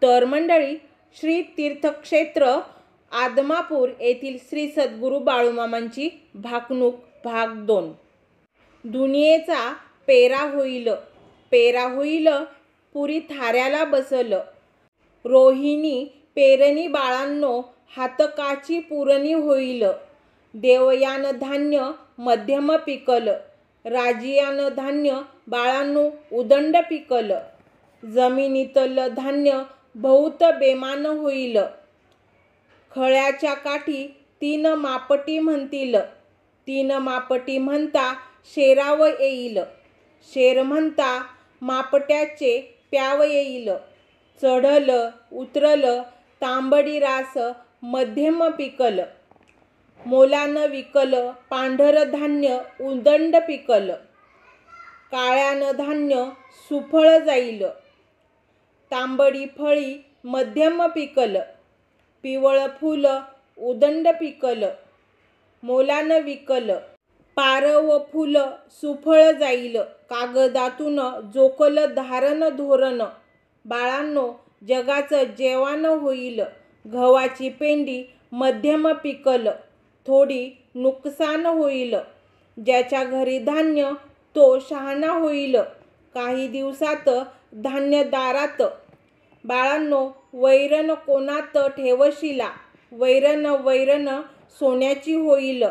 तर मंडळी, श्री तीर्थक्षेत्र आदमापूर येथील श्री सद्गुरू बाळूमामांची भाकणूक भाग 2। दुनियेचा पेरा होईल, पेरा होईल, पुरी थाऱ्याला बसल। रोहिणी पेरणी बाळांनो, हातकाची पुरणी होईल। देवयान धान्य मध्यम पिकल, राजियान धान्य बाळांनो उदंड पिकल। जमिनीतल धान्य बहुत बेमान होईल। खळ्याच्या काठी 3 मापटी म्हणतील, 3 मापटी म्हणता शेराव येईल। शेर म्हणता मापट्याचे प्याव येईल। चढल उतरल तांबडी रास मध्यम पिकल। मोलान विकल पांढर धान्य उदंड पिकल। काळ्यान धान्य सुफळ जाईल। तांबडी फळी मध्यम पिकल। पिवळ फुल उदंड पिकल। मोलान विकल पार व फुल सुफळ जाईल। कागदातून जोखल धारण धोरण, बाळांनो जगाचं जेवण होईल। गव्हाची पेंडी मध्यम पिकल, थोडी नुकसान होईल। ज्याच्या घरी धान्य तो शहाणा होईल। काही दिवसात धान्य दारात, बाळांनो वैरण कोणात ठेवशिला। वैरण वैरण सोन्याची होईल,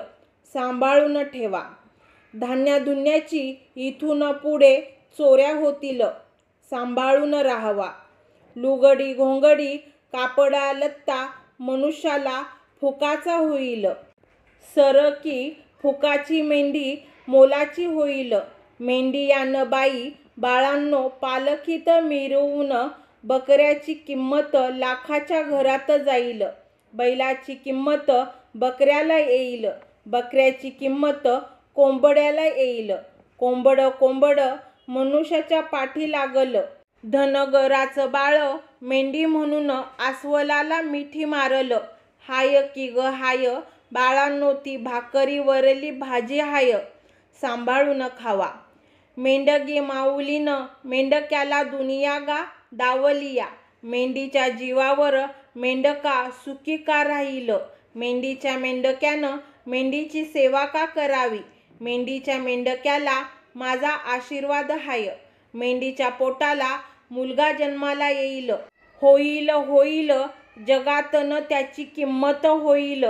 सांभाळून ठेवा। धान्यधुन्याची इथून पुढे चोऱ्या होतील, सांभाळून राहावा। लुगडी घोंगडी कापडा लत्ता मनुष्याला फुकाचा होईल। सरकी फुकाची मेंढी मोलाची होईल। मेंढीयान बाई बाळांनो पालखीत मिरवून, बकऱ्याची किंमत लाखाच्या घरात जाईल। बैलाची किंमत बकऱ्याला येईल। बकऱ्याची किंमत कोंबड्याला येईल। कोंबड कोंबड मनुष्याच्या पाठी लागल। धनगराचं बाळ मेंढी म्हणून अस्वलाला मिठी मारल। हाय की ग हाय, बाळांनो ती भाकरीवरली भाजी हाय, सांभाळून खावा। मेंढगी माऊलीन मेंढक्याला दुनिया गा दावलिया। मेंढीच्या जीवावर मेंढका सुखी का राहील। मेंढीच्या मेंढक्यानं मेंढीची सेवा का करावी। मेंढीच्या मेंढक्याला माझा आशीर्वाद हाय। मेंढीच्या पोटाला मुलगा जन्माला येईल। होईल होईल जगातन त्याची किंमत होईल।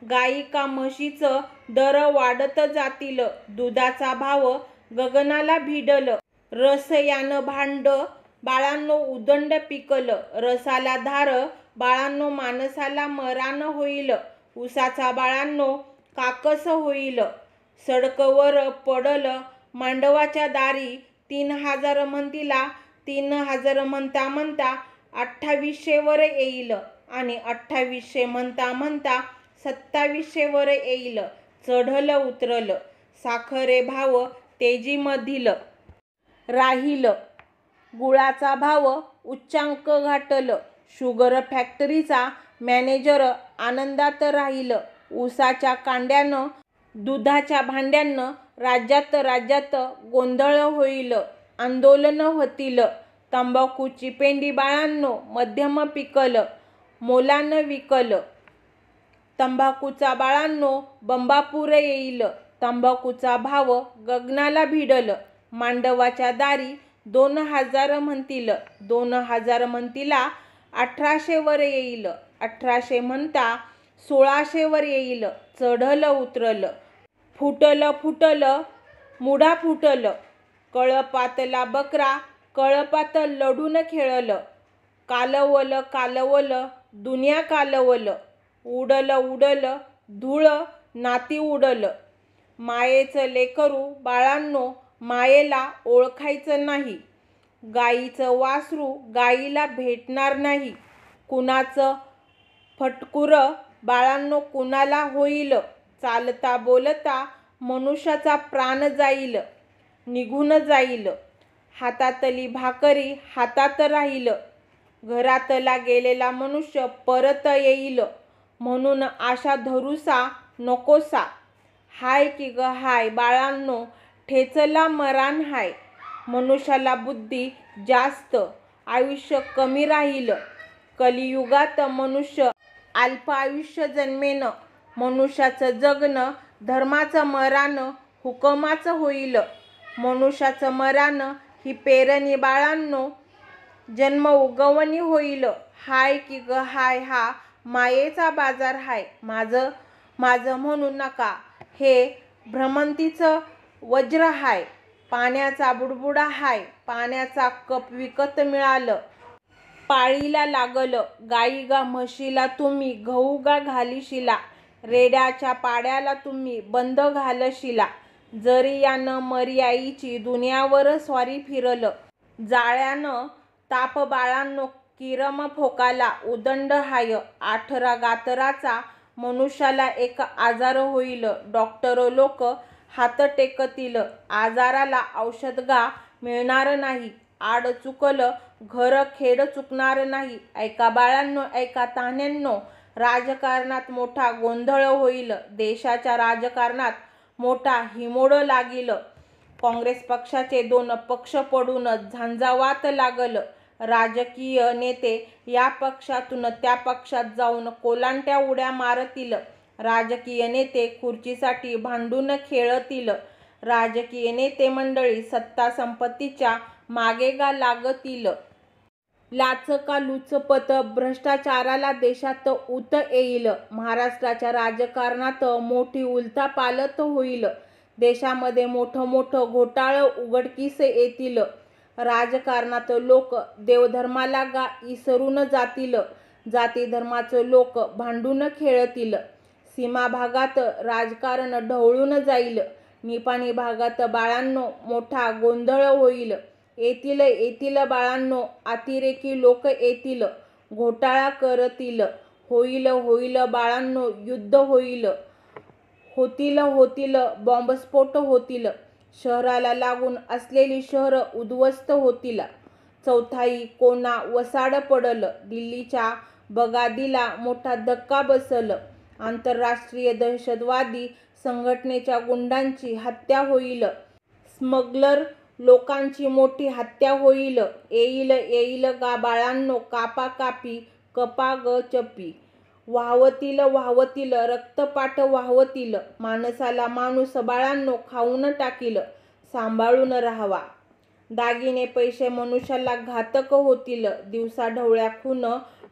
गाई का म्हशीचं दर वाढत जातील। दुधाचा भाव गगनाला भिडल। रसयान भांड बाळांनो उदंड पिकल। रसाला धार बाळांनो माणसाला मरान होईल। उसाचा बाळांनो काकस होईल। सडकवर पडल मांडवाच्या दारी, 3000 म्हणतीला 3000 म्हणता म्हणता 2800 वर येईल। आणि 2800 म्हणता म्हणता 2700 वर येईल। चढल उतरल साखरे भाव तेजीमधील राहील। गुळाचा भाव उच्चांक गाठल। शुगर फॅक्टरीचा मॅनेजर आनंदात राहील। उसाच्या कांड्यानं दुधाच्या भांड्यानं राज्यात राज्यात गोंधळ होईल। आंदोलन होतील। तंबाखूची पेंडी बाळांनो मध्यम पिकल, मोलान विकल। तंबाखूचा बाळांनो बंबापूर येईल। तंबाखूचा भाव गगनाला भिडल। मांडवाच्या दारी 2000 म्हणतील, 2000 म्हणतीला 1800 वर येईल। 1800 म्हणता 1600 वर येईल। चढल उतरल फुटल फुटल मुढा फुटल। कळपातला बकरा कळपात लढून खेळल। कालवल कालवल दुनिया कालवल। उडल उडल धूळ नाती उडल। मायेचं लेकरू बाळांनो मायेला ओळखायचं नाही। गाईचं वासरू गाईला भेटणार नाही। कुणाचं फटकुर बाळांनो कुणाला होईल। चालता बोलता मनुष्याचा प्राण जाईल, निघून जाईल। हातातली भाकरी हातात राहील। घरातला गेलेला मनुष्य परत येईल, म्हणून आशा धरूसा नकोसा। हाय की ग हाय, बाळांनो ठेचला मरण हाय। मनुष्याला बुद्धी जास्त, आयुष्य कमी राहील। कलियुगात मनुष्य अल्प आयुष्य जन्मेन, मनुष्याचं जगणं धर्माचं मरान, हुकमाचं होईल. मनुष्याचं मरान ही पेरणी बाळांनो, जन्म उगवणी होईल. हाय की ग हाय, हा मायेचा बाजार हाय. माझं माझं म्हणू नका, हे भ्रमंतीचं वज्र हाय. पाण्याचा बुडबुडा हाय, पाण्याचा कप विकत मिळालं. पाळीला लागलं, गाईगा म्हशीला तुम्ही घऊगा घालिशिला. रेड्याच्या पाड्याला तुम्ही बंद घालशिला. जरी यानं मर्याईची दुनियावर स्वारी फिरलं. जाळ्यानं ताप बाळांनो, किरम फोकाला उदंड हाय. 18 गातराचा मनुष्याला एक आजार होईल. डॉक्टर लोक हात टेकतील. आजाराला औषधगा मिळणार नाही. आड चुकलं घर खेड चुकणार नाही. ऐका बाळांनो, ऐका तान्यांनो, राजकारणात मोठा गोंधळ होईल. देशाच्या राजकारणात मोठा हिमोड लागील. काँग्रेस पक्षाचे 2 पक्ष पडून झंझावात लागल. राजकीय नेते या पक्षातून त्या पक्षात जाऊन कोलांट्या उड्या मारतील. राजकीय नेते खुर्चीसाठी भांडून खेळतील. राजकीय नेते मंडळी सत्ता संपत्तीच्या मागेगा लागतील. लाचका लुचपत भ्रष्टाचाराला देशात ऊत येईल. महाराष्ट्राच्या राजकारणात मोठी उलथापालथ होईल. देशामध्ये मोठं घोटाळं उघडकीस येतील. राजकारणात लोक देवधर्माला गा इसरून जातील. जाती धर्माचं लोक भांडून खेळतील. सीमा भागात राजकारण ढवळून जाईल. निपाणी भागात बाळांनो मोठा गोंधळ होईल. येतील बाळांनो, अतिरेकी लोक येतील. घोटाळा करतील. होईल बाळांनो, युद्ध होईल. होतील बॉम्बस्फोट होतील. शहराला लागून असलेली शहरं उद्ध्वस्त होतील. चौथाई कोना वसाड पडल. दिल्लीच्या बगादीला मोठा धक्का बसल. आंतरराष्ट्रीय दहशतवादी संघटनेच्या गुंडांची हत्या होईल. स्मगलर लोकांची मोठी हत्या होईल. येईल गा बाळांनो, कापाकापी कपा ग चपी. वाहवतील रक्तपात वाहवतील. माणसाला माणूस बाळांनो खाऊन टाकील. सांभाळून राहावा. दागिने पैसे मनुष्याला घातक होतील. दिवसा ढवळ्या खून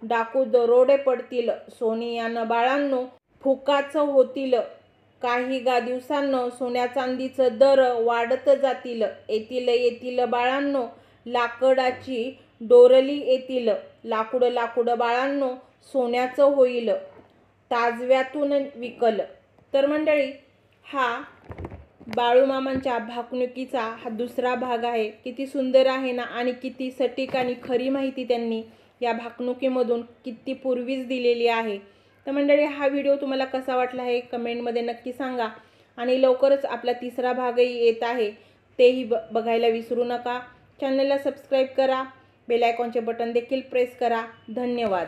डाकू दरोडे पडतील. सोनियानं बाळांनो फुकाच होतील. काही गा दिवसानं सोन्या चांदीचं दर वाढत जातील. येतील बाळांनो, लाकडाची डोरली येतील. लाकूड बाळांनो सोन्याचं होईल. ताजव्यातून विकल. तर मंडळी, हा बाळूमामांच्या भाकणुकीचा हा दुसरा भाग आहे. किती सुंदर आहे ना, आणि किती सटीक आणि खरी माहिती त्यांनी या भाकणुकीमधून किती पूर्वीच दिलेली आहे. तर मंडळी, हा व्हिडिओ तुम्हाला कसा वाटला आहे कमेंटमध्ये नक्की सांगा. आणि लवकरच आपला 3रा भागही येत आहे, तेही बघायला विसरू नका. चॅनलला सबस्क्राईब करा. बेल आयकॉनचे बटन देखील प्रेस करा. धन्यवाद.